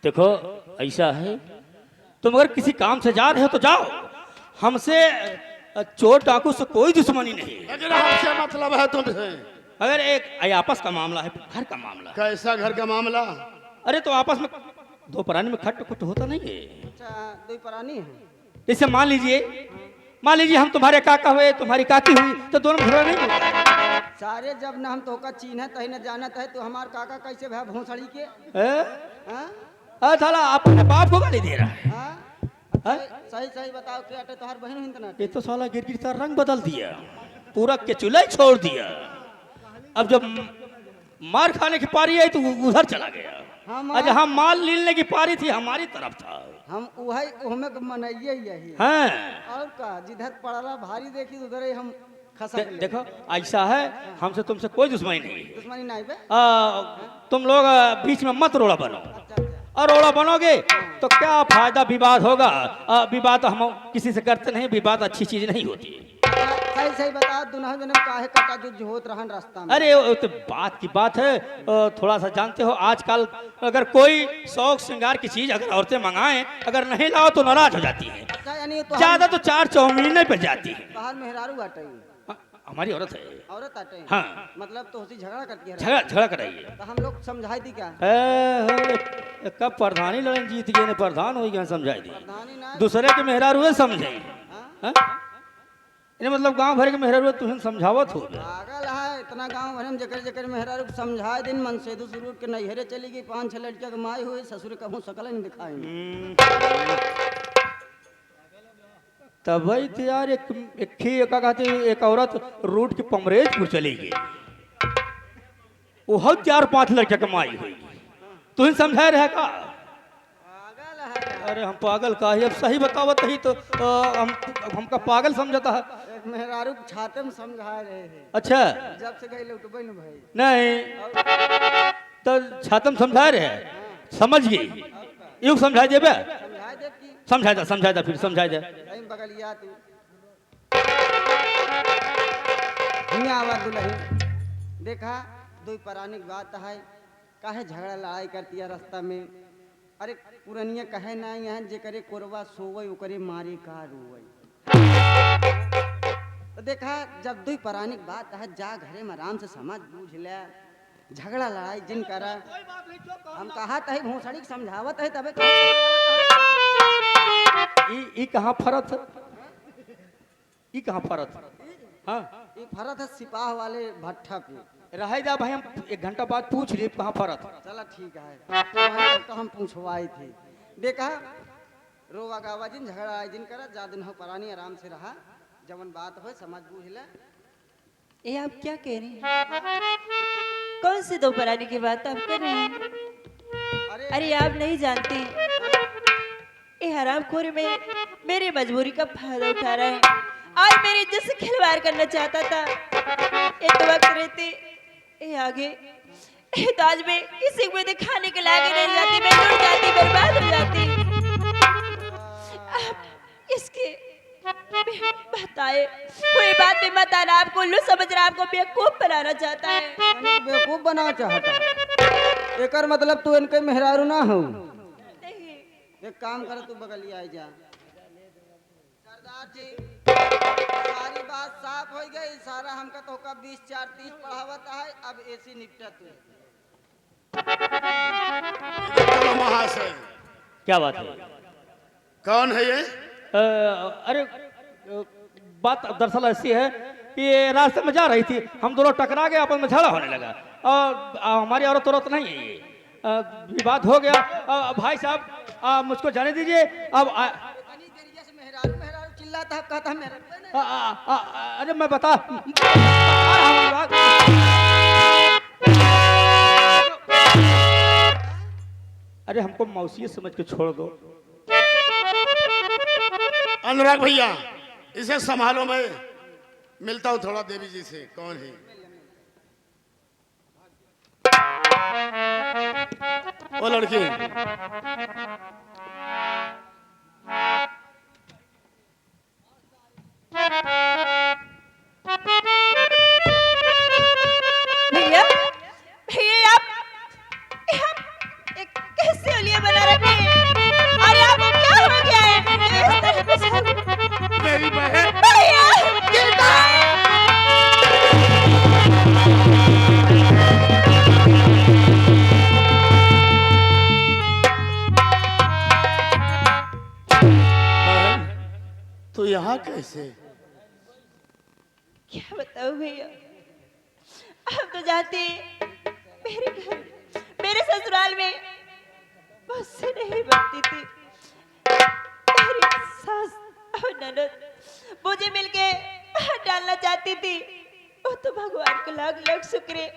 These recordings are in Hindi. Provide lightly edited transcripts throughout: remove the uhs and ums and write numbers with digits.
देखो ऐसा है, तुम अगर किसी काम से जा रहे हो तो जाओ, हमसे चोर डाकू से कोई दुश्मनी नहीं है। लेकिन हमसे मतलब है तुमसे। अगर एक आपस का मामला है, घर का मामला है। कैसा घर का मामला? अरे तो आपस में दो प्राणी में खट खुट होता नहीं है। अच्छा, दो प्राणी है। जैसे मान लीजिए हम तुम्हारे काका हुए, तुम्हारी काकी हुई, तो दोनों झगड़ा नहीं होता। सारे जब न हम तो का चीन्ह तही न जानत है तो हमार काका कैसे भै भोसड़ी के? हाँ? साला अपने बाप को गाली दे रहा है। हाँ? सही सही बताओ कि अटे तोहर बहन हिंद ना? ये तो साला गिर सा रंग बदल दिया, पूरा के चूल्हा ही छोड़ दिया। अब जब मार खाने की पारी आई तो उधर चला गया। आज हम माल लीलने की पारी थी, हमारी तरफ था। हम वही ओहमे मनइए यही हैं। और का जिधर पड़ला भारी देखी उधर ही हम खसक ले। देखो ऐसा है, हमसे तुमसे कोई दुश्मनी नहीं है। दुश्मनी नहीं बे? तुम लोग बीच में मत रोड़ा बनो। अच्छा। और रोड़ा बनोगे तो क्या फायदा, विवाद होगा। विवाद हम किसी से करते नहीं, विवाद अच्छी चीज नहीं होती। सही सही बता, दुनों जने काहे कटा जुझ होत रहन रास्ता में? अरे वो तो बात की बात है। थोड़ा सा जानते हो, आजकल अगर कोई शौक श्रृंगार की चीज अगर औरतें मंगाएं, अगर नहीं लाओ तो नाराज हो जाती हैं। अच्छा, यानी तो ज्यादा तो 4 चौमीने पे जाती है। बाहर मेहरारू बाटे? हमारी औरत है। औरत आटे? हाँ। मतलब तो उसी झगड़ा करती है? झगड़ा कराइए। तो हम लोग समझाई दी क्या? कब प्रधानी लड़न जीत गए ने प्रधान हो गया, समझाई दी। प्रधानी ना दूसरे के मेहरारू हुए समझे। मतलब गांव भर के मेहरारू तुम्हें समझावत हो। पागल है, इतना गांव भर में जकर जकर मेहरारू समझाए दिन मन से दूसरू के नैहरे चली गई, 5-6 लड़कियां के माई हुई, ससुर का मुंह सकल नहीं दिखाई। तब भाई तो यार एक औरत रूट की पमरेजपुर चली गई, वो 4-5 लड़के कमाई हुई, तुम्हें समझाए रहेगा? पागल है। अरे हम पागल का ही, अब सही बतावत ही तो हमका पागल समझता है। एक मेहरारू छाते में समझा रहे हैं। अच्छा, जब से गई लुटबे न भाई नहीं तो छातम समझा रहे, समझ गई, यूं समझा देबे? समझा दे कि समझा दे फिर समझा दे। कहीं बगलिया तू हियां आवा दुल्हन देखा, दो परानी की बात है, काहे झगड़ा लड़ाई करती है रास्ता में? अरे पुरनिया कहे ना यहाँ जे करे कोरवा सोवई ओकरे मारे का रोवई। तो देखा, जब दो परानी की बात है, जा घरे में आराम से समझ बूझ ले, झगड़ा लड़ाई जिन करा। हम कहा तही भोसड़ी के समझावत है तबे ई कहाँ फरत है? ई कहाँ फरत? हाँ, ये फरत है सिपाह वाले भट्ठा पे। रह जा भाई, हम 1 घंटा बाद पूछ लिए कहाँ फरत। चला ठीक है, तो हम पूछवाई थी। देखा, रोवा गावा जिन झगड़ा आए जिन करा, जा दिन हो परानी आराम से रहा, जवन बात हो समझ बूझ ले। ये आप क्या कह रहे हैं? कौन सी दो परानी की बात आप कर रहे हैं? अरे आप नहीं जानते, ये हरामखोर मेरी मजबूरी का फायदा उठा रहा है। आज मेरी इज्जत से खिलवाड़ करना चाहता था। ये तो वक्त रहते ये आगे, ये तो आज मैं किसी को दिखाने के लायक नहीं जाती, मैं लुट जाती, बर्बाद हो जाती। इसके बताए कोई बात भी मत आना, आपको उल्लू समझ रहा, आपको बेवकूफ बनाना चाहता है। बेवकूफ बना चाहता, एकर मतलब तू इनके मेहरारू ना हो। नहीं, एक काम कर, तू बगलिया आ जा। सरदार जी, सारी बात साफ हो गई, सारा हमका तो का 20-4-30 पढ़ावत है, अब ऐसी निपटा तू। चलो महाशय, क्या बात है? कौन है ये? अरे बात दरअसल ऐसी है कि ये रास्ते में जा रही थी, हम दोनों टकरा गए, आपस में झगड़ा होने लगा। और हमारी औरत नहीं है ये, विवाद हो गया। भाई साहब मुझको जाने दीजिए। अब मेहरारू मेहरारू चिल्लाता है, कहता मेरा। अरे मैं बता अरे हमको मौसी समझ के छोड़ दो। अनुराग भैया, इसे संभालो, मैं मिलता हूँ थोड़ा देवी जी से। कौन है वो लड़की? भैया भैया आप कैसे ओलिया बना रखे यहाँ कैसे? क्या बताऊं भैया, आप तो जानते हैं, मेरे घर, मेरे ससुराल में मुझसे नहीं बनती थी। मेरी सास और ननद मुझे मिलके बाहर डालना चाहती थी। वो तो भगवान को लाख लाख शुक्र है,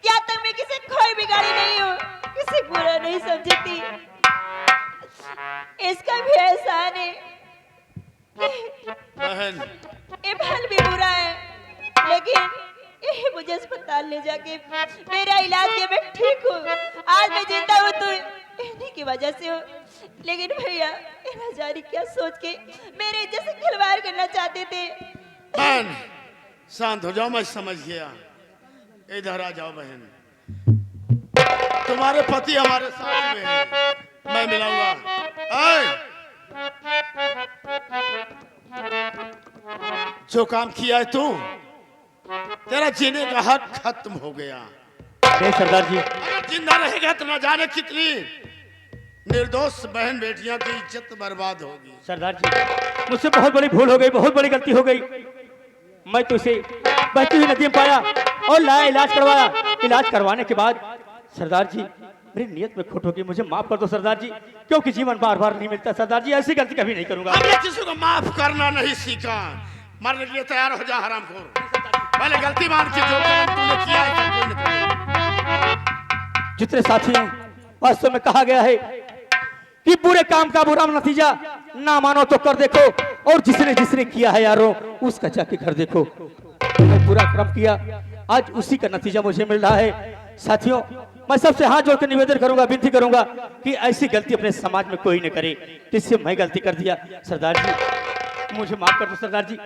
यहाँ तक मैं किसी कोई बिगाड़ी नहीं हूँ, किसी बुरा नहीं समझी थी। इसका भी एहसान है। बहन, ये फल भी बुरा है, लेकिन ये मुझे अस्पताल ले जाके मेरा इलाज किया, मैं ठीक हूँ। आज मैं जिंदा हूँ तो इन्हीं की वजह से हूँ। लेकिन भैया, ये न जाने क्या सोच के मेरे इज्जत से खिलवाड़ करना चाहते थे। बहन शांत हो जाओ, मैं समझ गया। इधर आ जाओ बहन, तुम्हारे पति हमारे साथ में हैं, मैं मिलाऊंगा। जो काम किया है तू, तेरा जीने का हक खत्म हो गया। नहीं सरदार जी, अगर जिंदा रहेगा तो न जाने कितनी निर्दोष बहन बेटियां की इज्जत बर्बाद होगी। सरदार जी, मुझसे बहुत बड़ी भूल हो गई, बहुत बड़ी गलती हो गई। मैं तो इसे बहती हुई नदी में पाया और लाया, इलाज करवाया। इलाज करवाने के बाद सरदार जी, मेरी नियत में खोट होगी, मुझे माफ कर दो सरदार जी, क्योंकि जीवन बार बार नहीं मिलता। सरदार जी, ऐसी गलती कभी नहीं करूंगा। हमने किसी को माफ करना नहीं सीखा। मरने के लिए तैयार हो जा हरामखोर। पहले गलती मान के जो काम तूने किया है कोई न करे। जितने साथी हैं, वास्तव में कहा गया है कि बुरे काम का बुरा नतीजा ना मानो तो कर देखो, और जिसने जिसने किया है यारों, उसका जाके घर देखो। मैं बुरा कर्म किया, आज उसी का नतीजा मुझे मिल रहा है। साथियों, मैं सबसे हाथ जोड़कर निवेदन करूंगा, विनती करूंगा कि ऐसी गलती अपने समाज में कोई न करे, जिससे मैं गलती कर दिया। सरदार जी, मुझे माफ कर दो सरदार जी।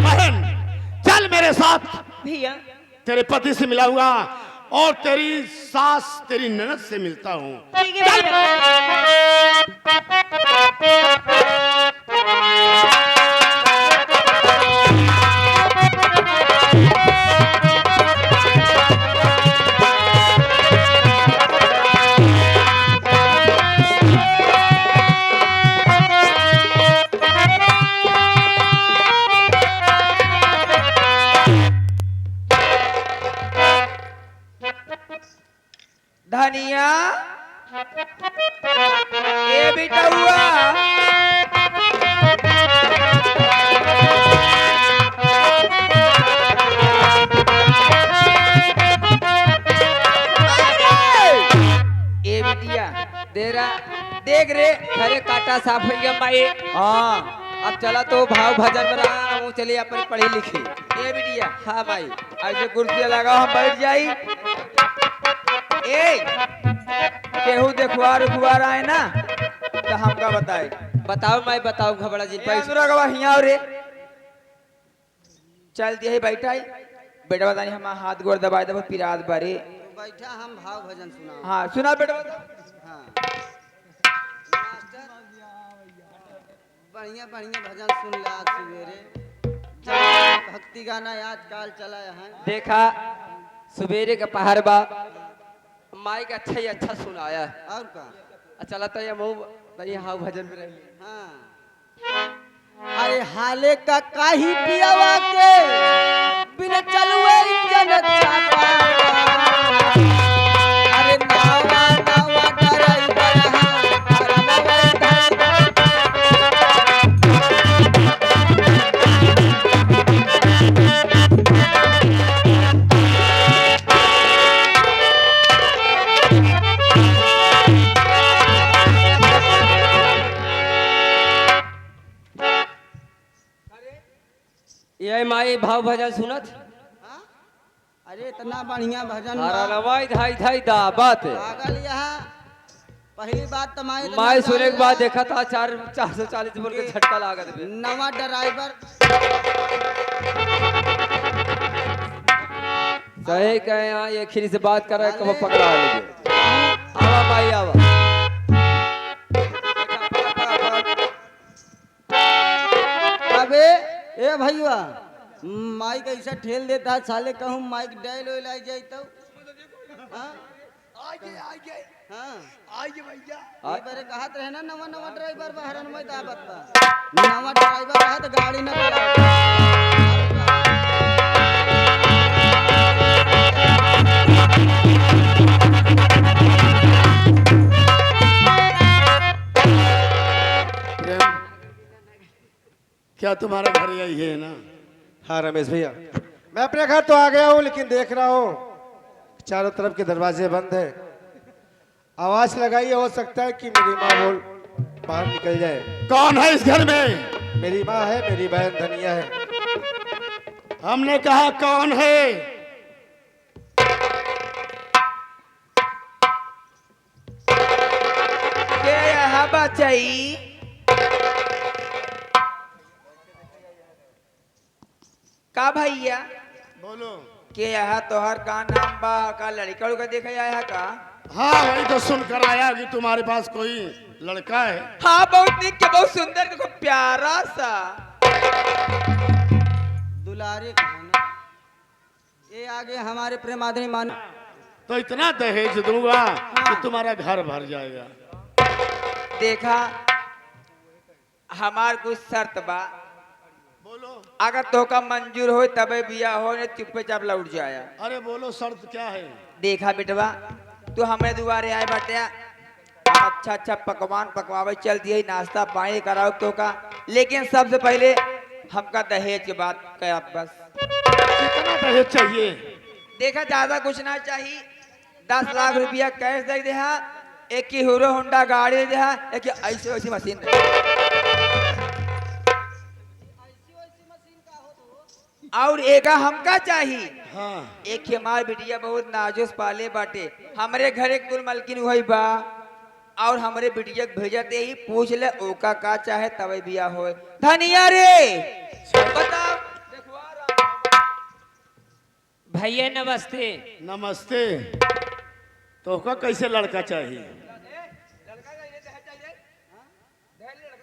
बहन चल मेरे साथ, भैया, तेरे पति से मिलाऊंगा और तेरी सास तेरी ननद से मिलता हूँ। ठीक है भैया। धनिया ए बेटा हुआ ए बिटिया देरा देख रे घरे काटा साफ हो गया माई। हाँ अब चला तो भाव भजन बना हूँ, चलिए अपन पढ़ी लिखी। ए बिटिया हाँ माई, ऐसे कुर्सी लगाओ हम बैठ जाई। ए केहू देखवार उखवार आए ना तो हमका बताए। बताओ मैं बताओ, घबरा जी पैसुरा गवा हिया रे चल दिए बैठा ही बेटा बतानी हम हाथ गोड़ दबाए दबा पिरात बारे। बैठा हम भाव भजन सुना। हाँ सुना बेटा बता। हाँ बढ़िया बढ़िया भजन सुन ला आज सवेरे। जब भक्ति गाना आजकल चला है। देखा सवेरे का पहर बा माई का अच्छा ही अच्छा सुनाया। और का चला तो ये मुँह बड़ी हाँ भजन में रही। हाँ अरे हाले का काही पियावा के बिना चलुए इंजन चापा। अरे नावा नावा ड्राइवर अरे नावा ये माई भाव भजन सुनत। हाँ? अरे इतना बढ़िया भजन हरा बा। नवाई धाई धाई दावत पागल यहाँ पहली बात तो माई सुने के बाद देखा था 440 बोल के झटका लागत बे। नवा ड्राइवर सही कहे यहाँ ये खिरी से बात कर रहे कब पकड़ा लेंगे। आवा माई आवा। अबे ए भैया माइक ऐसा ठेल देता है साले कहूँ माइक डैल ओल आई जाए तो हाँ हाँ ये बारे कहत रहे ना नवा नवा ड्राइवर बहरन में दावत बा नवा ड्राइवर है तो गाड़ी ना प्रेम, क्या तुम्हारा घर यही है ना? हाँ रमेश भैया, मैं अपने घर तो आ गया हूँ लेकिन देख रहा हूँ चारों तरफ के दरवाजे बंद है। आवाज लगाइए, हो सकता है कि मेरी माँ बोल बाहर निकल जाए। कौन है इस घर में? मेरी माँ है, मेरी बहन धनिया है। हमने कहा कौन है? के यहाँ बचाई का भैया बोलो। के यहाँ तोहर का नाम बा का लड़का उड़का देखा आया का? हाँ वही तो सुनकर आया कि तुम्हारे पास कोई लड़का है। हाँ बहुत निक के बहुत सुंदर के खूब प्यारा सा दुलारे कहना ये आगे हमारे प्रेमादनी मान तो इतना दहेज दूंगा कि तुम्हारा घर भर जाएगा। देखा हमार कुछ शर्त बा, बोलो। अगर तो का मंजूर हो तबे बिया हो ने चुपचाप लौट जाया। अरे बोलो शर्त क्या है? देखा बेटवा तू हमें दुआरे आए बाटे, हम अच्छा अच्छा पकवान पकवावे चल दिए, नाश्ता पानी कराओ तो का, लेकिन सबसे पहले हमका दहेज के बात कर बस। कितना दहेज चाहिए? देखा ज्यादा कुछ ना चाहिए, 10 लाख रुपया कैश दे दे, एक की हीरो होंडा गाड़ी दे दे, एक की ऐसी वैसी मशीन दे। और एक हमका चाहिए, हाँ। एक ही हमार बिटिया बहुत नाजुस पाले बाटे, हमरे घरे कुल मलकिन हुई बा, और हमरे बिटिया के भेजते ही पूछ ले ओका का चाहे तब बिया होए। धनिया रे बताओ। भैया नमस्ते। नमस्ते। तो का कैसे लड़का चाहिए?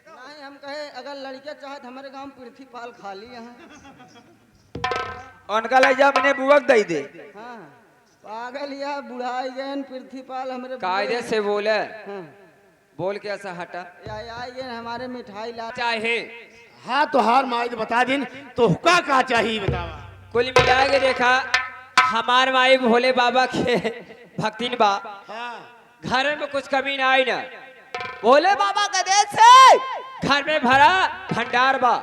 नहीं हम कहे अगर लड़के चाहत हमारे गांव पृथ्वी पाल खाली यहाँ उनका ले जा अपने बुआ दे दे। हाँ पागल या बुढ़ाई गए पृथ्वी पाल हमारे कायदे से बोले, हाँ बोल के ऐसा हटा या गए हमारे मिठाई ला चाहे हाँ तो हार माई बता दिन तो का चाहिए बतावा। कुल मिला के देखा हमार माई भोले बाबा के भक्तिन बा, हाँ। घर में कुछ कमी ना आई ना, भोले बाबा का देश से घर में भरा भंडार बा,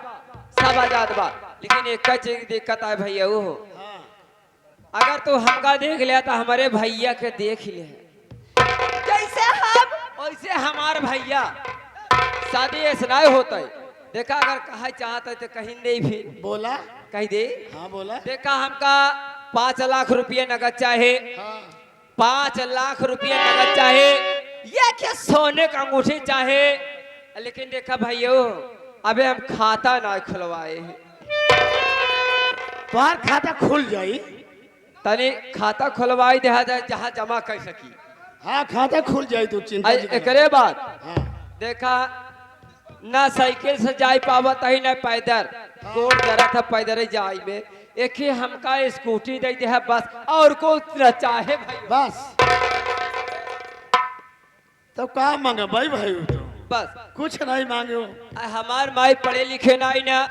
सब आजाद बा, लेकिन एक चीज की दिक्कत है भैया वो हो, अगर तू हमका देख लिया तो हमारे भैया के देख ले, जैसे हम वैसे हमार भैया, शादी ऐसा नहीं होता है। देखा अगर कहा चाहता है तो कहीं नहीं भी बोला। कहीं दे। हाँ बोला। देखा हमका 5 लाख रुपये नगद चाहे, हाँ। 5 लाख रुपये नगद चाहे, या क्या सोने का अंगूठी चाहे, लेकिन देखा भाइयों अबे हम खाता ना खुलवाए हैं। तुम्हार खाता खुल जाई। तनी खाता खुलवाई दे जहाँ जमा कर सकी। हाँ खाता खुल जाई तू चिंता नहीं कर। एकरे बाद हाँ। देखा ना साइकिल से जाई पावत ही ना पैदल, गोड़ जरा था पैदल ही जाई में, एक ही हमका स्कूटी दे दे है बस, और को चाहे भाई बस तो का मांगे भाई भाई तो बस। कुछ नहीं मांगे हो। हमार माई पढ़े लिखे नहीं ना,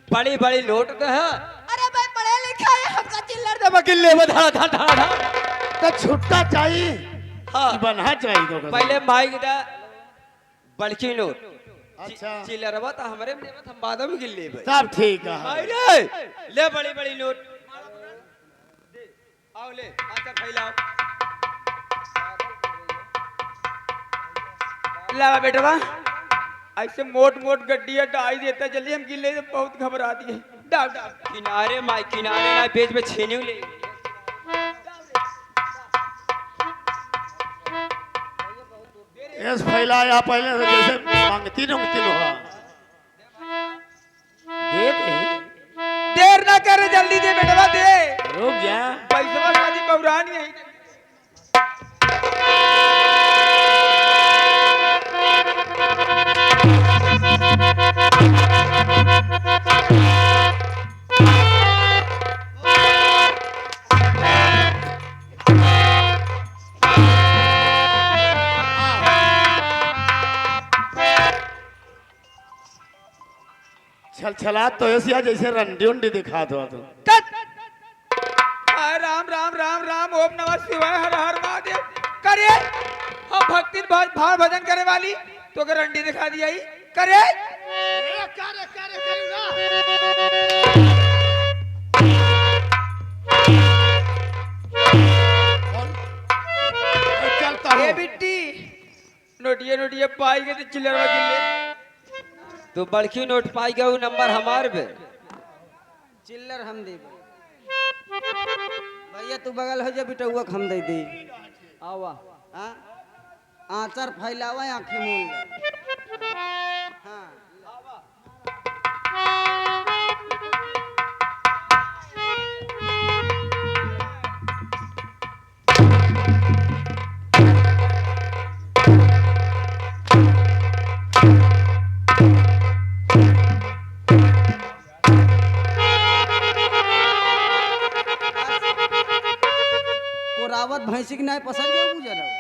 बड़ी बड़ी लोट के है, अरे भाई पढ़े लिखे है, हमका चिल्लर दे बकिल्ले में धड़ा धड़ा धड़ा। तो छुट्टा चाहिए। हाँ बना चाहिए तो पहले माई दे बड़की नोट, अच्छा चिल्लरवा तो हमारे में हम बाद में गिल्ले भाई। सब ठीक है। भाई रे ले बड़ी बड़ी नोट, आओ ले अच्छा फैलाओ। ला बेटवा ऐसे मोट मोट गड्डियां डाई देता, जल्दी हम गिले से बहुत घबरा दिए। डाल डाल किनारे माई किनारे ना बीच में छेनी ले। ऐस फैलाया पहले से जैसे मांगती नंगती हुआ। देर ना करे, जल्दी दे बेटवा दे, रुक जा। पैसा शादी बौरानी है। छलछला तो ऐसी जैसे रंडी उंडी दिखा दो तुम। हाय राम राम राम राम ओम नमः शिवाय हर हर महादेव करे हम भक्ति भाव भजन करे वाली तो के रंडी दिखा दी आई करे चलता ए हूँ। बिट्टी नोटिए नोटिए पाई गए तो चिल्लर वकील तो बड़की नोट पाई गए नंबर हमार पे चिल्लर हम दे भैया तू बगल हो जा बिटुआ हम दे दे आवा हाँ आंचर फैलावा आँखी मूल हाँ कोरावत भैंसी की नहीं पसंद है मुझे ना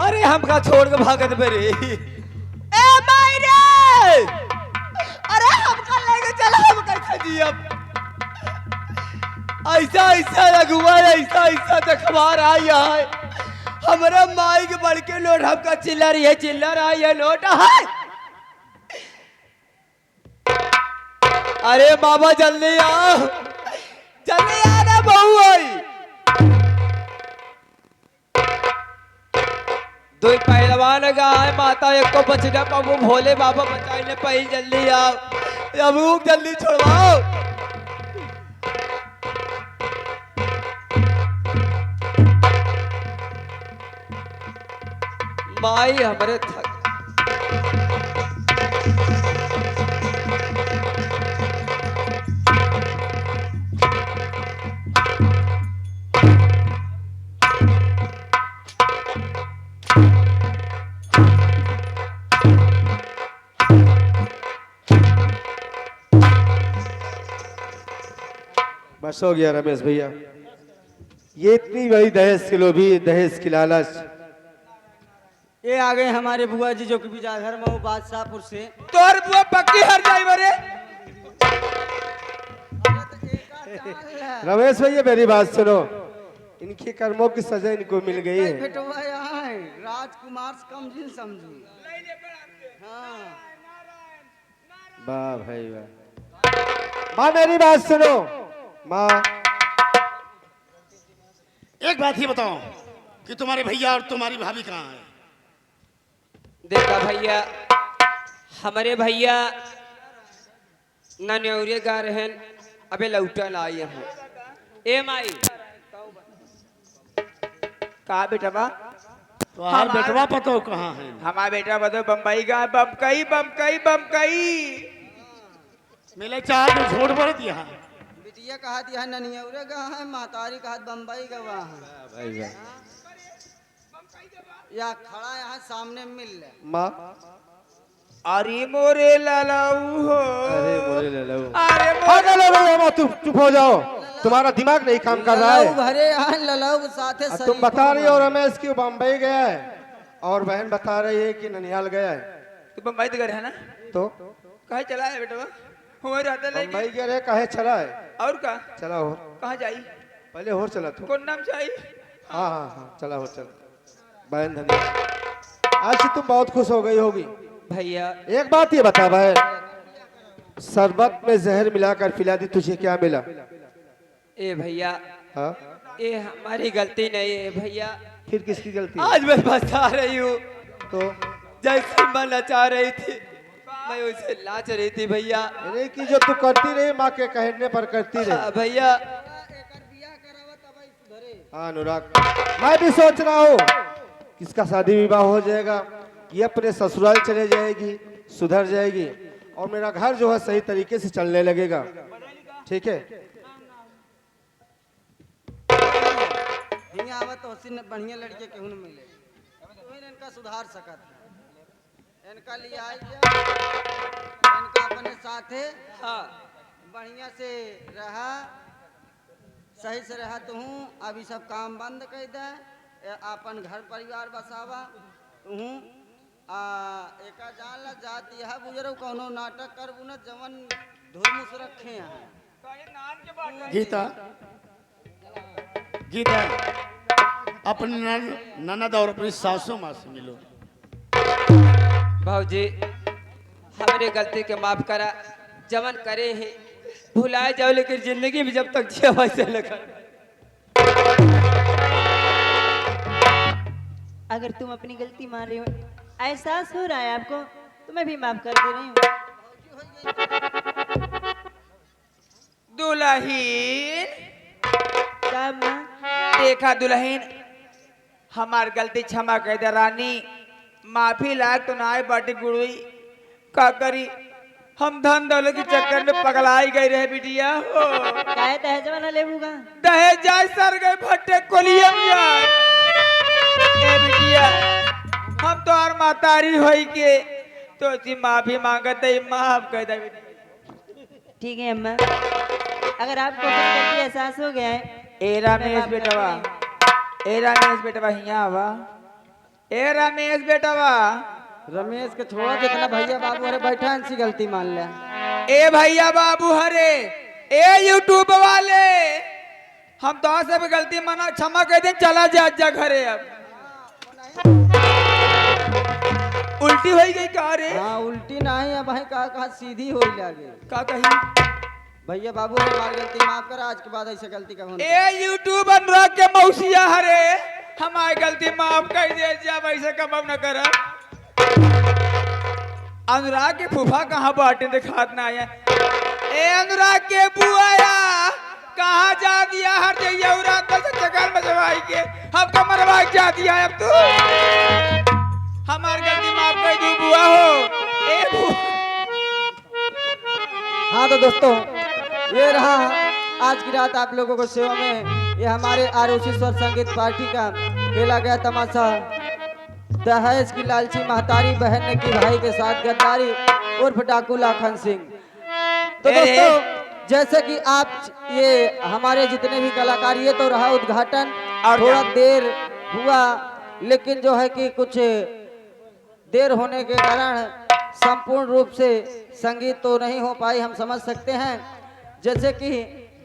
अरे हमका छोड़ के भागत पे रे ए मायरे अरे हमका लेके चला हम कैसे जियब ऐसा ऐसा लगुआ ऐसा ऐसा तकबार आई है हमारे माई के बड़ के लोट हमका चिल्लर है चिल्लर आई है लोट है अरे बाबा जल्दी आ रे बहू आई दो पहलवान गाय माता एक को बचना बाबू भोले बाबा बचाई ने पहल जल्दी आओ अब जल्दी छोड़वाओ माई हमारे थक बस हो गया रमेश भैया। ये इतनी बड़ी दहेज की लोभी दहेज की लालच। ये आ गए हमारे बुआ जी जो कि बिजाघर में बादशाहपुर से तोर बुआ पक्की हर जाई मरे रमेश भैया मेरी बात सुनो, इनके कर्मों की सजा इनको मिल गई है। बेटवा यहाँ है राजकुमार से कम जिन समझू हाँ वाह भाई वाह। माँ मेरी बात सुनो माँ, एक बात ही बताओ कि तुम्हारे भैया और तुम्हारी भाभी कहाँ है? देखा भैया हमारे भैया नन्यौरे गा रहे हैं अबे लौटन आई हूँ ए माई कहा बेटा बा तुम्हारा बेटवा पतो कहाँ है? हमारा बेटा बतो बम्बई का बमकई बमकई बमकई मिले चाह तो झूठ बोल दिया। बिटिया कहा दिया ननियौरे का है मातारी कहा बम्बई का वहाँ है या खड़ा यहाँ सामने मिल ले माँ अरे मोरे ललाऊ हो अरे बोले ले लो। अरे पागल हो गए माँ, चुप हो जाओ, तुम्हारा दिमाग नहीं काम कर रहा ललाऊ है। भरे यहाँ ललाऊ के साथे तुम शरीफ बता रही हो हुआ। रमेश की बम्बई गया है और बहन बता रही है कि ननिहाल गया है, तू बम्बई तो गए है ना तो कहे चला है बेटा बा हुआ रहता बम्बई लेकिन गया रे कहे चला है। और का चला हो कहाँ जाई पहले हो चला तू। कौन नाम चाहिए हाँ हाँ हाँ चला हो चल बहन धन्यवाद। आज से तुम बहुत खुश हो गई होगी। भैया एक बात ये बता बहन, शरबत में जहर मिलाकर पिला दी, तुझे क्या मिला? ए भैया हाँ ये हमारी गलती नहीं है भैया, फिर किसकी गलती है? आज मैं बता रही हूँ तो जैसे मैं नचा रही थी मैं उसे नाच रही थी भैया। अरे कि जो तू करती रही माँ के कहने पर करती रही। हाँ, भैया हाँ अनुराग, मैं भी सोच रहा हूँ किसका शादी विवाह हो जाएगा, ये अपने ससुराल चले जाएगी, सुधर जाएगी और मेरा घर जो है सही तरीके से चलने लगेगा। ठीक है। हियां आवत तो हसीन बढ़िया लड़के केहू न मिले तो इनका सुधार सकत है। इनका लिए आई जा, इनका अपने साथे हाँ बढ़िया से रहा, सही से रहा तू। अभी सब काम बंद कर दे, अपन घर परिवार बसावा तू। एका जान ला जात यह बुजरो कोनो नाटक करबू न जवन धुरमुस रखे हैं। गीता गीता अपनी ननद और अपनी सासू माँ से मिलो। भाजी हमारे गलती के माफ करा, जमन करे है भुलाए जाओ, लेकिन जिंदगी में जब तक जिया वैसे लगा। अगर तुम अपनी गलती मान रही हो, एहसास हो रहा है आपको, तो मैं भी माफ कर दे रही हूँ। दुल्हन क्या माँ? देखा दुल्हन, हमार गलती क्षमा कर दे रानी, माफी लायक तो ना आए बाटी गुड़ुई का करी, हम धन दौलत के चक्कर में पगलाई गई रहे बिटिया हो। काहे दहेज वाला लेबूगा? दहेज जाय सर गए भट्टे कोलिया मिया। ए बिटिया हम तो और मातारी होई के तो सी माफी मांगत है, माफ कर दे बिटिया। ठीक है अम्मा, अगर आपको अपनी गलती एहसास हो गया है, ए रमेश बेटवा, ए रमेश बेटवा हिया आवा, ए रमेश बेटवा। रमेश के छोड़ा, जितना भैया बाबू अरे बैठा इनसी गलती मान ले। ए भैया बाबू हरे, ए यूट्यूब वाले, हम तो से भी गलती मना क्षमा कर दे, चला जा घरे। अब उल्टी हो गई का रे? हाँ उल्टी नहीं है भाई, कहा सीधी हो लागे। का कही भैया बाबू हमारी गलती माफ करा, आज के बाद ऐसे गलती का होना। ए यूट्यूब अनुराग के मौसिया हरे, हमारी गलती माफ कर दे, जब ऐसे कब न कर। अनुराग के फूफा कहाँ बाटे दिखात ना आया। ए अनुराग के बुआया कहाँ जा दिया, हर जगह रात से चकर मचवाई के हमको मरवा जा दिया। अब तू हमारी गलती माफ कर दू बुआ हो। ए हाँ तो दोस्तों, ये रहा आज की रात आप लोगों को सेवा में। ये हमारे आरुषि स्वर संगीत पार्टी का खेला गया तमाशा, दहेज की लालची महतारी बहन ने की भाई के साथ गद्दारी उर्फ डाकू लाखन सिंह। तो दोस्तों, जैसे कि आप ये हमारे जितने भी कलाकार, ये तो रहा उद्घाटन, थोड़ा देर हुआ, लेकिन जो है कि कुछ देर होने के कारण संपूर्ण रूप से संगीत तो नहीं हो पाई, हम समझ सकते हैं। जैसे कि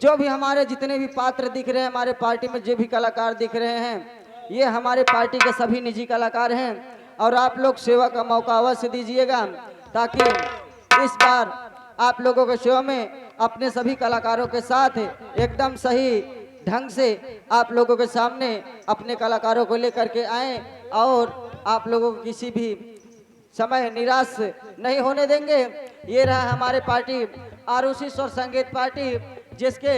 जो भी हमारे जितने भी पात्र दिख रहे हैं, हमारे पार्टी में जो भी कलाकार दिख रहे हैं, ये हमारे पार्टी के सभी निजी कलाकार हैं। और आप लोग सेवा का मौका अवश्य दीजिएगा, ताकि इस बार आप लोगों के सेवा में अपने सभी कलाकारों के साथ एकदम सही ढंग से आप लोगों के सामने अपने कलाकारों को लेकर के आए, और आप लोगों को किसी भी समय निराश नहीं होने देंगे। ये रहा हमारे पार्टी आरुषि स्वर संगीत पार्टी, जिसके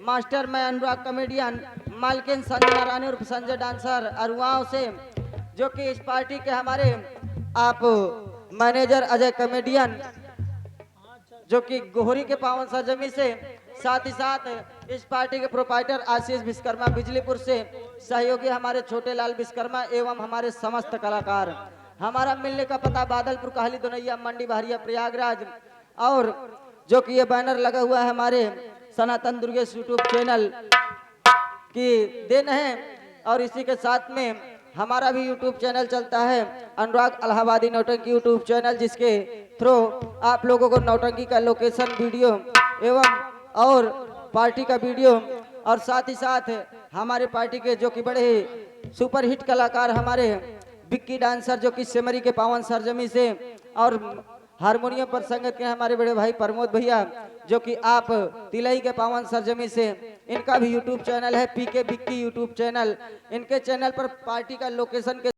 मास्टर मैं अनुराग कॉमेडियन, मालकिन संजना रानी उर्फ संजय डांसर अरुआओं से, जो कि इस पार्टी के हमारे आप मैनेजर अजय कॉमेडियन, जो कि गोहरी के पावन सरजमी से, साथ ही साथ इस पार्टी के प्रोपाइटर आशीष विश्वकर्मा बिजलीपुर से, सहयोगी हमारे छोटे लाल विश्वकर्मा एवं हमारे समस्त कलाकार। हमारा मिलने का पता बादलपुर कहली दोनैया मंडी बहरिया प्रयागराज, और जो कि ये बैनर लगा हुआ है हमारे सनातन दुर्गेश यूट्यूब चैनल की देन है। और इसी के साथ में हमारा भी यूट्यूब चैनल चलता है, अनुराग इलाहाबादी नौटंकी यूट्यूब चैनल, जिसके थ्रू आप लोगों को नौटंकी का लोकेशन वीडियो एवं और पार्टी का वीडियो, और साथ ही साथ हमारे पार्टी के जो कि बड़े सुपरहिट कलाकार हमारे बिक्की डांसर, जो कि सेमरी के पावन सरजमी से, और हारमोनियम पर संगत के हमारे बड़े भाई प्रमोद भैया, जो कि आप तिलई के पावन सरजमी से, इनका भी यूट्यूब चैनल है पीके बिक्की यूट्यूब चैनल। इनके चैनल पर पार्टी का लोकेशन के